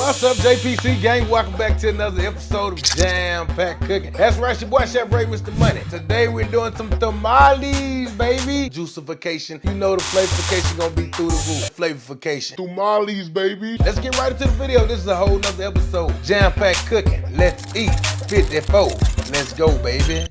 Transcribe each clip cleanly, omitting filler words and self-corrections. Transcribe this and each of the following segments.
What's up, JPC gang? Welcome back to another episode of Jam Pack Cooking. That's right, your boy Chef Ray, Mr. Money. Today we're doing some tamales, baby. Juicification. You know the flavorification gonna be through the roof. Flavorification. Tamales, baby. Let's get right into the video. This is a whole nother episode. Jam Pack Cooking. Let's eat. 54. Let's go, baby.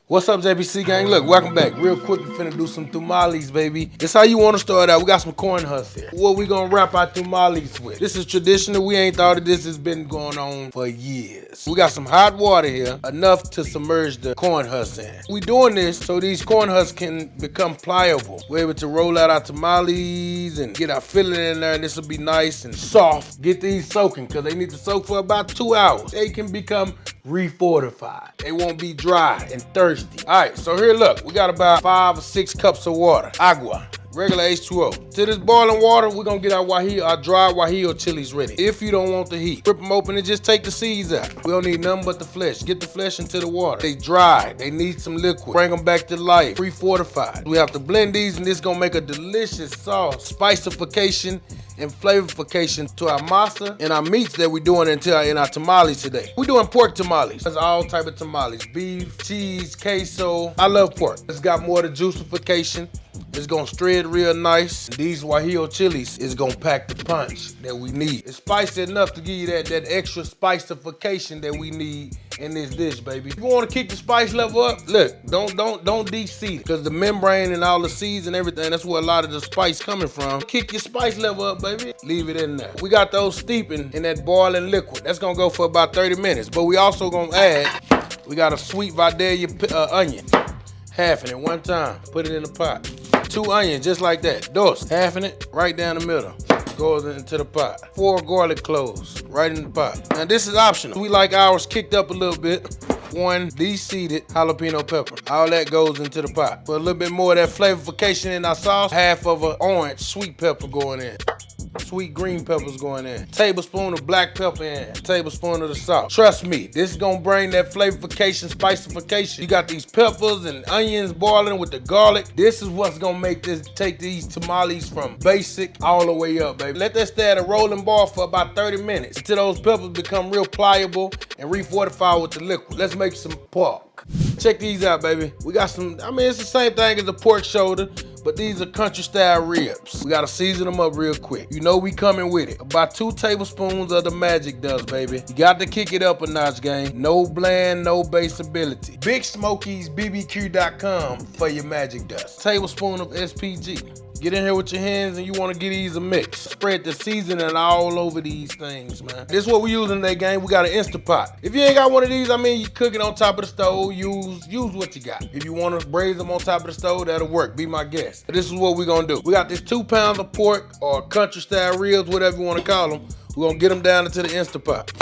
What's up, JPC gang? Look, welcome back. Real quick, we finna do some tamales, baby. It's how you wanna start out. We got some corn husks here. What we gonna wrap our tamales with? This is traditional. We ain't thought of this. Has been going on for years. We got some hot water here, enough to submerge the corn husks in. We doing this so these corn husks can become pliable. We're able to roll out our tamales and get our filling in there, and this will be nice and soft. Get these soaking, because they need to soak for about 2 hours. They can become refortified. They won't be dry and thirsty. All right, so here, look, we got about 5 or 6 cups of water. Agua, regular H2O. To this boiling water, we're gonna get our dry guajillo chilies ready. If you don't want the heat, rip them open and just take the seeds out. We don't need nothing but the flesh. Get the flesh into the water. They dry, they need some liquid. Bring them back to life, pre-fortified. We have to blend these, and this gonna make a delicious sauce. Spicification and flavorification to our masa and our meats that we're doing in our tamales today. We're doing pork tamales. That's all type of tamales. Beef, cheese, queso. I love pork. It's got more the juicification. It's gonna shred real nice. These guajillo chilies is gonna pack the punch that we need. It's spicy enough to give you that extra spicification that we need in this dish, baby. If you wanna keep the spice level up, look, don't de-seed it, because the membrane and all the seeds and everything, that's where a lot of the spice coming from. Kick your spice level up, baby. Leave it in there. We got those steeping in that boiling liquid. That's gonna go for about 30 minutes. But we also gonna add, we got a sweet Vidalia onion. Half in it one time, put it in the pot. 2 onions, just like that. Dos, half in it, right down the middle. Goes into the pot. 4 garlic cloves, right in the pot. Now this is optional. We like ours kicked up a little bit. 1 de-seeded jalapeno pepper. All that goes into the pot. Put a little bit more of that flavorification in our sauce. Half of an orange sweet pepper going in. Sweet green peppers going in. Tablespoon of black pepper in. Tablespoon of the salt. Trust me, this is gonna bring that flavorification, spicification. You got these peppers and onions boiling with the garlic. This is what's gonna make this, take these tamales from basic all the way up, baby. Let that stay at a rolling boil for about 30 minutes until those peppers become real pliable and refortified with the liquid. Let's make some pork. Check these out, baby. We got some, I mean, it's the same thing as a pork shoulder, but these are country style ribs. We gotta season them up real quick. You know we coming with it. About 2 tablespoons of the magic dust, baby. You got to kick it up a notch, gang. No bland, no baseability. Big Smokeys BBQ.com for your magic dust. Tablespoon of S.P.G. Get in here with your hands and you want to get these a mix. Spread the seasoning all over these things, man. This is what we using today, gang. We got an Instapot. If you ain't got one of these, I mean, you cook it on top of the stove. Use what you got. If you want to braise them on top of the stove, that'll work. Be my guest. But this is what we're going to do. We got this 2 pounds of pork or country style ribs, whatever you want to call them. We're going to get them down into the Instapot.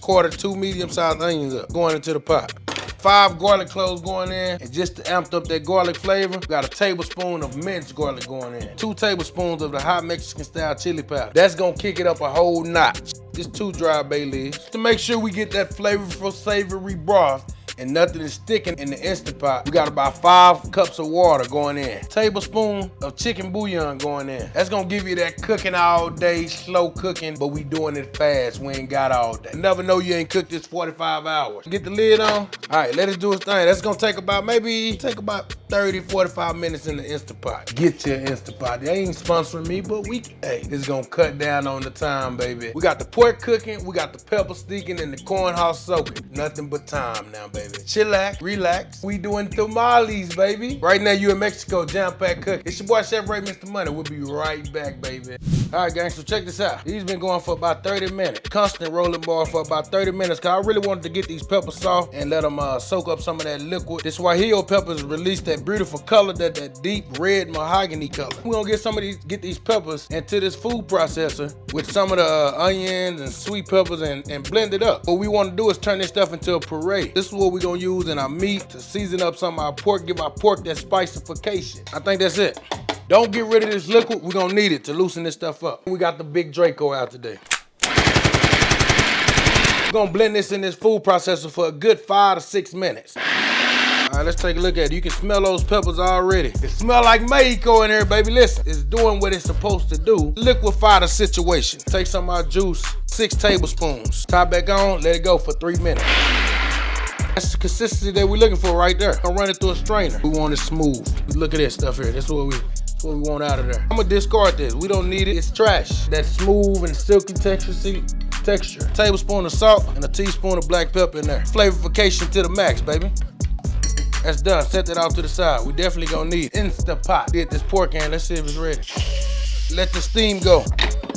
Quarter 2 medium-sized onions up, going into the pot. 5 garlic cloves going in, and just to amp up that garlic flavor, we got a tablespoon of minced garlic going in. 2 tablespoons of the hot Mexican style chili powder. That's gonna kick it up a whole notch. Just 2 dry bay leaves. To make sure we get that flavorful, savory broth and nothing is sticking in the Instant Pot, we got about 5 cups of water going in. Tablespoon of chicken bouillon going in. That's gonna give you that cooking all day, slow cooking, but we doing it fast. We ain't got all day. Never know you ain't cooked this 45 hours. Get the lid on. All right, let it do its thing. That's gonna take about, maybe 30, 45 minutes in the Instant Pot. Get your Instant Pot. They ain't sponsoring me, but hey, this is gonna cut down on the time, baby. We got the pork cooking, we got the pepper sticking, and the corn husk soaking. Nothing but time now, baby. Chillax, relax. We doing tamales, baby. Right now, you in Mexico, Jam Pack Cooking. It's your boy, Chef Ray, Mr. Money. We'll be right back, baby. All right, gang, so check this out. These been going for about 30 minutes. Constant rolling boil for about 30 minutes, because I really wanted to get these peppers soft and let them soak up some of that liquid. This guajillo peppers release that beautiful color, that deep red mahogany color. We're gonna get these peppers into this food processor with some of the onions and sweet peppers and blend it up. What we want to do is turn this stuff into a puree. This is what we're gonna use in our meat to season up some of our pork, give our pork that spicification. I think that's it. Don't get rid of this liquid. We're gonna need it to loosen this stuff up. We got the big Draco out today. We're gonna blend this in this food processor for a good 5 to 6 minutes. All right, let's take a look at it. You can smell those peppers already. It smell like Mexico in here, baby. Listen, it's doing what it's supposed to do. Liquefy the situation. Take some of our juice, 6 tablespoons. Top back on, let it go for 3 minutes. That's the consistency that we're looking for right there. I'll run it through a strainer. We want it smooth. Look at this stuff here. That's what we want out of there. I'm gonna discard this. We don't need it. It's trash. That smooth and silky texture. A tablespoon of salt and a teaspoon of black pepper in there. Flavorification to the max, baby. That's done. Set that out to the side. We definitely gonna need Instapot. Get this pork in. Let's see if it's ready. Let the steam go.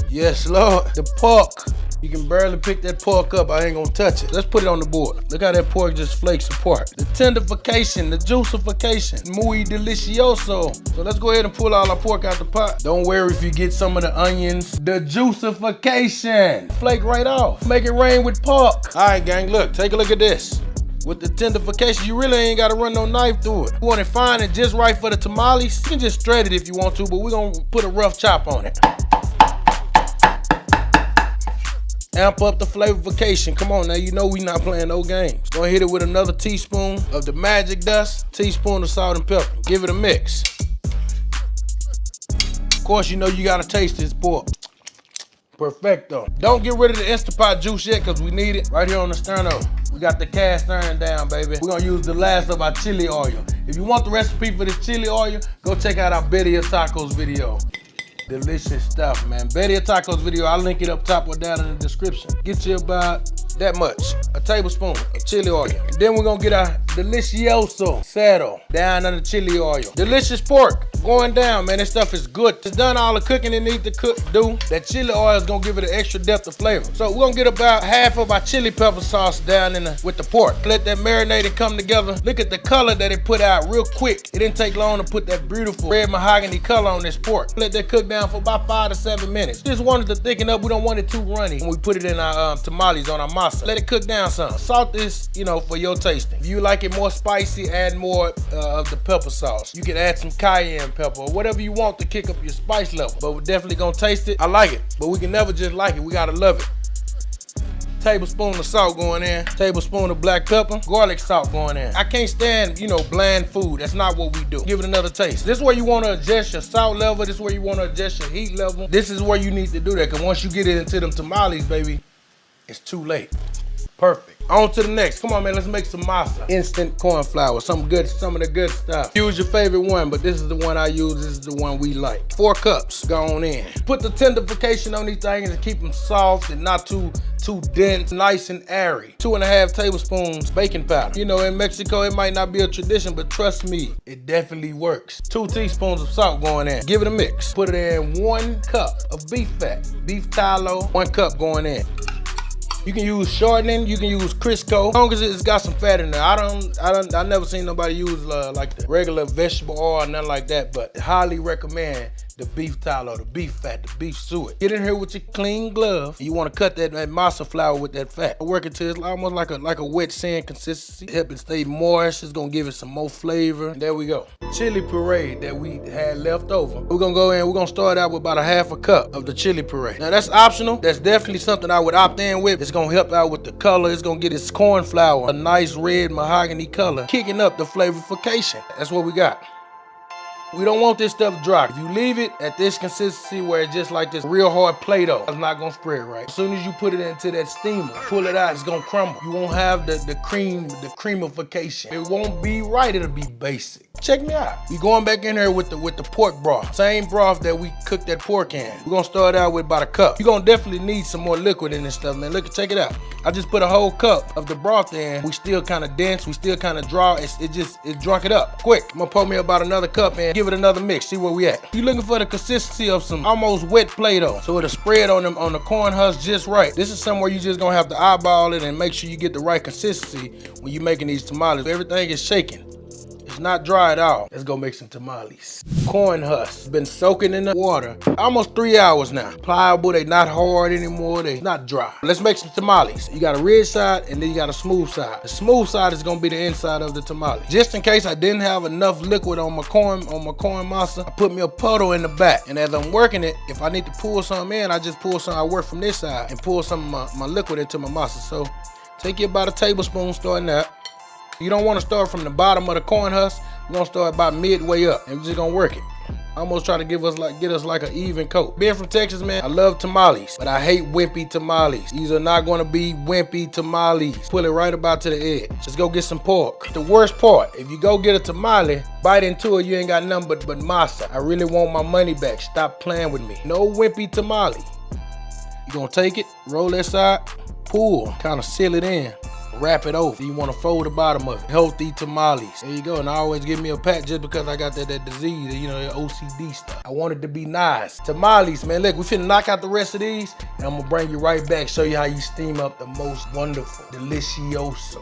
Yes, Lord. The pork. You can barely pick that pork up. I ain't gonna touch it. Let's put it on the board. Look how that pork just flakes apart. The tenderification, the juicification, muy delicioso. So let's go ahead and pull all our pork out the pot. Don't worry if you get some of the onions. The juicification. Flake right off. Make it rain with pork. All right, gang, look. Take a look at this. With the tenderification, you really ain't gotta run no knife through it. You want it fine and just right for the tamales? You can just shred it if you want to, but we're gonna put a rough chop on it. Amp up the flavorification. Come on now, you know we not playing no games. Gonna hit it with another teaspoon of the magic dust, teaspoon of salt and pepper. Give it a mix. Of course, you know you gotta taste this pork. Perfecto. Don't get rid of the Instapot juice yet, because we need it right here on the sterno. We got the cast iron down, baby. We're gonna use the last of our chili oil. If you want the recipe for this chili oil, go check out our Birria Tacos video. Delicious stuff, man. Birria Tacos video, I'll link it up top or down in the description. Get you about that much, a tablespoon of chili oil. And then we're gonna get our delicioso cerdo down in the chili oil. Delicious pork going down, man. This stuff is good. It's done all the cooking it needs to do. That chili oil is gonna give it an extra depth of flavor. So we're gonna get about half of our chili pepper sauce down in with the pork. Let that marinate and come together. Look at the color that it put out real quick. It didn't take long to put that beautiful red mahogany color on this pork. Let that cook down for about 5 to 7 minutes. Just wanted to thicken up. We don't want it too runny when we put it in our tamales on our masa. Let it cook down some. Salt this, you know, for your tasting. If you like it more spicy, add more of the pepper sauce. You can add some cayenne pepper or whatever you want to kick up your spice level. But we're definitely gonna taste it. I like it, but we can never just like it. We gotta love it. Tablespoon of salt going in. Tablespoon of black pepper. Garlic salt going in. I can't stand, you know, bland food. That's not what we do. Give it another taste. This is where you want to adjust your salt level. This is where you want to adjust your heat level. This is where you need to do that, because once you get it into them tamales, baby, it's too late. Perfect. On to the next. Come on, man. Let's make some masa. Instant corn flour. Some of the good stuff. Use your favorite one, but this is the one I use. This is the one we like. 4 cups. Go on in. Put the tenderification on these things and keep them soft and not too dense, nice and airy. 2.5 tablespoons baking powder. You know, in Mexico, it might not be a tradition, but trust me, it definitely works. 2 teaspoons of salt going in. Give it a mix. Put it in 1 cup of beef fat. Beef tallow, 1 cup going in. You can use shortening, you can use Crisco, as long as it's got some fat in there. I never seen nobody use like the regular vegetable oil, nothing like that, but highly recommend the beef tallow, the beef fat, the beef suet. Get in here with your clean glove. You want to cut that masa flour with that fat. Work it till it's almost like a wet sand consistency. Help it stay moist. It's gonna give it some more flavor. And there we go. Chili puree that we had left over. We're gonna go in, we're gonna start out with about 1/2 cup of the chili puree. Now that's optional. That's definitely something I would opt in with. It's gonna help out with the color. It's gonna get its corn flour a nice red mahogany color, kicking up the flavorification. That's what we got. We don't want this stuff dry. If you leave it at this consistency where it's just like this real hard Play-Doh, it's not gonna spread right. As soon as you put it into that steamer, pull it out, it's gonna crumble. You won't have the creamification. It won't be right, it'll be basic. Check me out. We going back in there with the pork broth. Same broth that we cooked that pork in. We're gonna start out with about 1 cup. You're gonna definitely need some more liquid in this stuff, man. Look, check it out. I just put a whole cup of the broth in. We still kind of dense, we still kind of dry. It drunk it up quick. I'm gonna pour me about another cup in. Give it another mix, see where we at. You're looking for the consistency of some almost wet Play-Doh, so it'll spread on the corn husk just right. This is somewhere you just gonna have to eyeball it and make sure you get the right consistency when you're making these tamales. Everything is shaking. It's not dry at all. Let's go make some tamales. Corn husks been soaking in the water almost 3 hours now. Pliable, they not hard anymore, they not dry. Let's make some tamales. You got a red side and then you got a smooth side. The smooth side is gonna be the inside of the tamale. Just in case I didn't have enough liquid on my corn masa, I put me a puddle in the back. And as I'm working it, if I need to pull some in, I just pull some, I work from this side and pull some of my liquid into my masa. So take you about a tablespoon starting out. You don't want to start from the bottom of the corn husk. We're gonna start about midway up, and we're just gonna work it. Almost try to get us like an even coat. Being from Texas, man, I love tamales, but I hate wimpy tamales. These are not gonna be wimpy tamales. Pull it right about to the edge. Just go get some pork. The worst part, if you go get a tamale, bite into it, you ain't got nothing but masa. I really want my money back. Stop playing with me. No wimpy tamale. You gonna take it, roll that side, pull, kind of seal it in. Wrap it over. You want to fold the bottom of it. Healthy tamales. There you go. And I always give me a pat just because I got that disease, you know, that OCD stuff. I want it to be nice. Tamales, man. Look, we finna knock out the rest of these, and I'm gonna bring you right back, show you how you steam up the most wonderful, delicioso,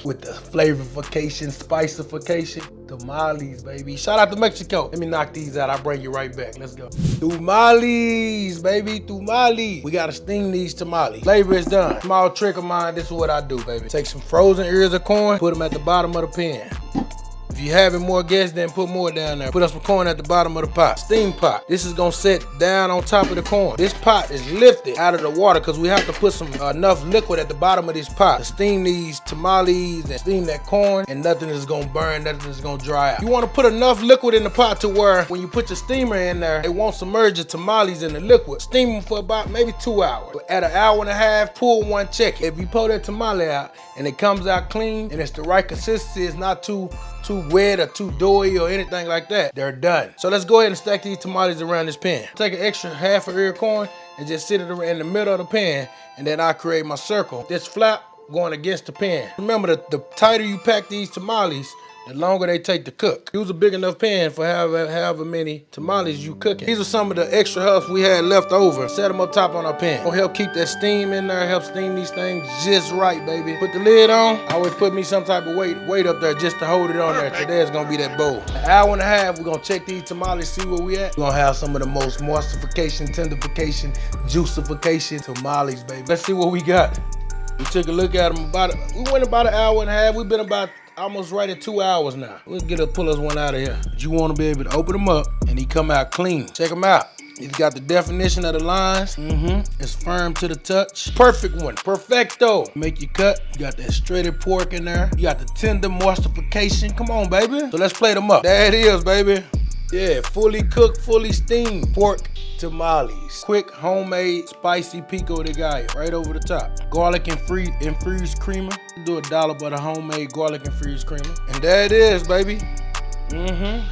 with the flavorification, spicification. Tamales, baby. Shout out to Mexico. Let me knock these out. I'll bring you right back. Let's go. Tamales, baby. Tamales. We gotta steam these tamales. Flavor is done. Small trick of mine. This is what I do, baby. Take some frozen ears of corn, put them at the bottom of the pan. If you having more guests, then put more down there. Put up some corn at the bottom of the pot. Steam pot. This is gonna sit down on top of the corn. This pot is lifted out of the water because we have to put some enough liquid at the bottom of this pot to steam these tamales and steam that corn, and nothing is gonna burn, nothing is gonna dry out. You wanna put enough liquid in the pot to where when you put your steamer in there, it won't submerge the tamales in the liquid. Steam them for about maybe 2 hours. At an hour and a half, pull one, check. If you pull that tamale out and it comes out clean and it's the right consistency, it's not too wet or too doughy or anything like that, they're done. So let's go ahead and stack these tamales around this pan. Take an extra half an ear of corn and just sit it in the middle of the pan, and then I create my circle. This flap going against the pan. Remember, the tighter you pack these tamales, the longer they take to cook. Use a big enough pan for however many tamales you cooking. These are some of the extra husks we had left over. Set them up top on our pan. Gonna help keep that steam in there, help steam these things just right, baby. Put the lid on. I always put me some type of weight up there just to hold it on there. Today it's gonna be that bowl. An hour and a half, we're gonna check these tamales, see where we at. We're gonna have some of the most moistification, tenderification, juicification tamales, baby. Let's see what we got. We took a look at them we went about an hour and a half. We've been about almost right at 2 hours now. Let's pull us one out of here. But you want to be able to open them up and he come out clean. Check them out. He's got the definition of the lines. It's firm to the touch. Perfect one. Perfecto. Make your cut. You got that shredded pork in there. You got the tender moistification. Come on, baby. So let's plate them up. There it is, baby. Yeah, fully cooked, fully steamed pork tamales. Quick, homemade, spicy pico de gallo right over the top. Garlic and infused creamer. Do a dollop of the homemade garlic infused creamer. And there it is, baby.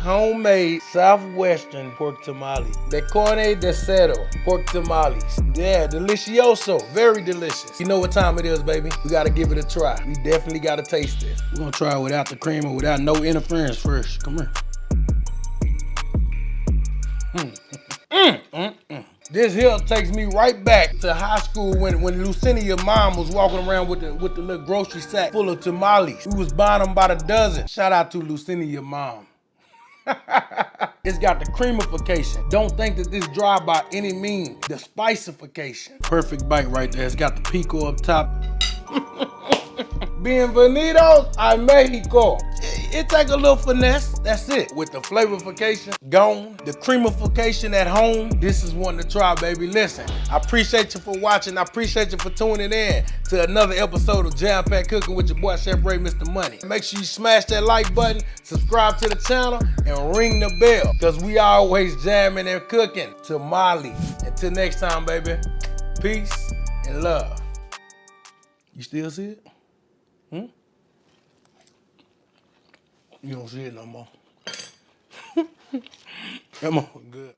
Homemade Southwestern pork tamale. De cerdo pork tamales. Yeah, delicioso. Very delicious. You know what time it is, baby. We gotta give it a try. We definitely gotta taste this. We're gonna try it without the creamer, without no interference first. Come here. This here takes me right back to high school when Lucinda, your mom, was walking around with the little grocery sack full of tamales. We was buying them by the dozen. Shout out to Lucinda, your mom. It's got the creamification. Don't think that this dry by any means. The spicification. Perfect bite right there. It's got the pico up top. Bienvenidos a Mexico. It take a little finesse, that's it. With the flavorification gone, the creamification at home, this is one to try, baby. Listen, I appreciate you for watching. I appreciate you for tuning in to another episode of Jam Pack Cooking with your boy, Chef Ray, Mr. Money. Make sure you smash that like button, subscribe to the channel, and ring the bell, because we always jamming and cooking tamales. Until next time, baby, peace and love. You still see it? You don't see it no more. Come on, good.